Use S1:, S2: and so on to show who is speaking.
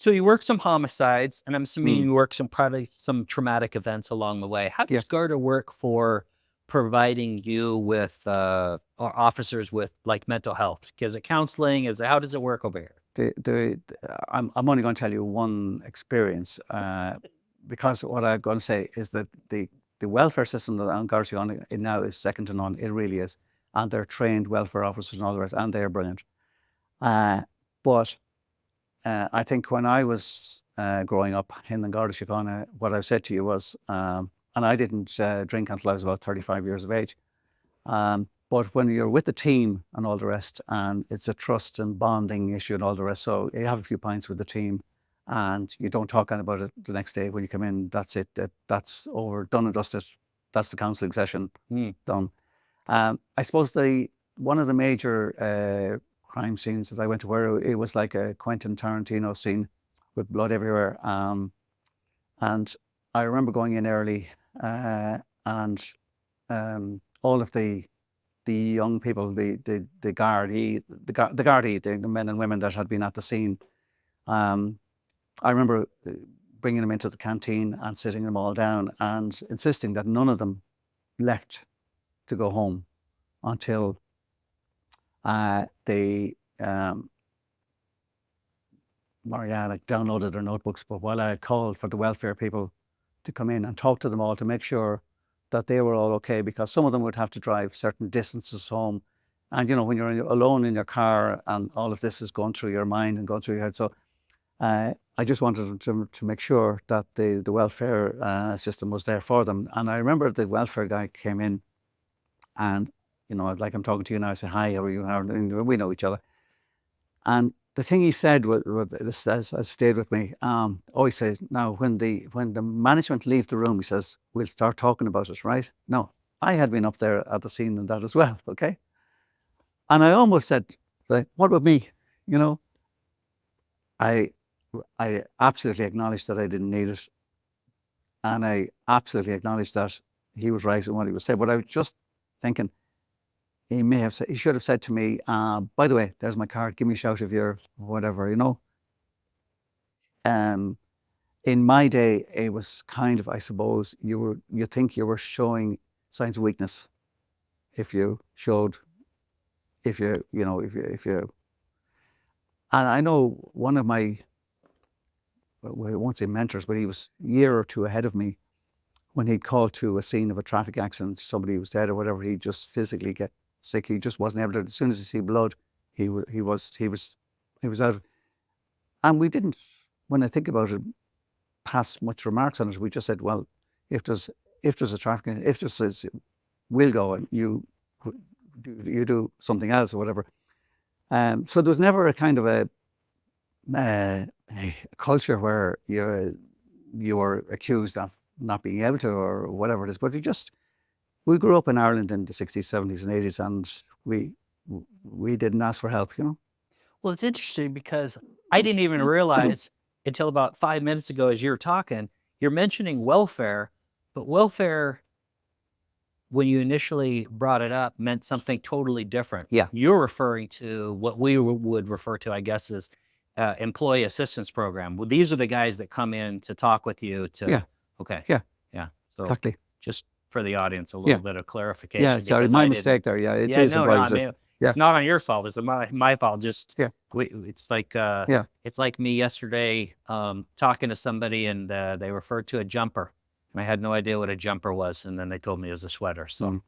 S1: So you work some homicides, and I'm assuming
S2: Mm.
S1: you work probably some traumatic events along the way. How
S2: Yeah.
S1: does Garda work for providing you with or officers with like mental health? Is it counseling? How does it work over here?
S2: I'm only going to tell you one experience, because what I'm going to say is that the welfare system that on Garda Síochána now is second to none. It really is, and they're trained welfare officers and all the rest, and they're brilliant. But I think when I was growing up in the Garda Síochána, what I said to you was, and I didn't drink until I was about 35 years of age. But when you're with the team and all the rest, and it's a trust and bonding issue and all the rest, so you have a few pints with the team, and you don't talk about it the next day when you come in. That's it. That's over, done and dusted. That's the counselling session done. I suppose one of the major crime scenes that I went to, where it was like a Quentin Tarantino scene with blood everywhere. And I remember going in early, and all of the young people, the Gardaí, the men and women that had been at the scene. I remember bringing them into the canteen and sitting them all down and insisting that none of them left to go home until they downloaded their notebooks. But while I called for the welfare people to come in and talk to them all to make sure that they were all okay, because some of them would have to drive certain distances home. And, when you're alone in your car and all of this is going through your mind and going through your head. So I just wanted to make sure that the welfare system was there for them. And I remember the welfare guy came in and, like I'm talking to you now, I say, hi, how are you? And we know each other. And the thing he said has stayed with me. He says, now when the management leave the room, he says, we'll start talking about it, right? No, I had been up there at the scene and that as well, okay? And I almost said, like, what about me? I absolutely acknowledged that I didn't need it. And I absolutely acknowledged that he was right in what he was saying. But I was just thinking, he should have said to me, by the way, there's my card, give me a shout if you're whatever, In my day, it was kind of, I suppose, you think you were showing signs of weakness if you showed, if you, and I know one of my, well, I won't say mentors, but he was a year or two ahead of me. When he'd call to a scene of a traffic accident, somebody was dead or whatever, he'd just physically get sick. He just wasn't able to. As soon as he see blood, he was out. And we didn't, when I think about it, pass much remarks on it. We just said, well, if there's a traffic, if there's, we'll go and you do something else or whatever. So there was never a kind of a culture where you were accused of not being able to or whatever it is. But we grew up in Ireland in the 60s, 70s and 80s, and we didn't ask for help,
S1: Well, it's interesting because I didn't even realize until about 5 minutes ago, as you were talking, you're mentioning welfare, but welfare, when you initially brought it up, meant something totally different.
S2: Yeah.
S1: You're referring to what we would refer to, I guess, as employee assistance program. Well, these are the guys that come in to talk with you to.
S2: Yeah.
S1: Okay.
S2: Yeah.
S1: Yeah. So
S2: exactly.
S1: Just for the audience, a little bit of clarification.
S2: Yeah, sorry, my mistake there. Yeah, it's
S1: it's not on your fault. It's my fault. Just it's like it's like me yesterday talking to somebody and they referred to a jumper, and I had no idea what a jumper was, and then they told me it was a sweater. So.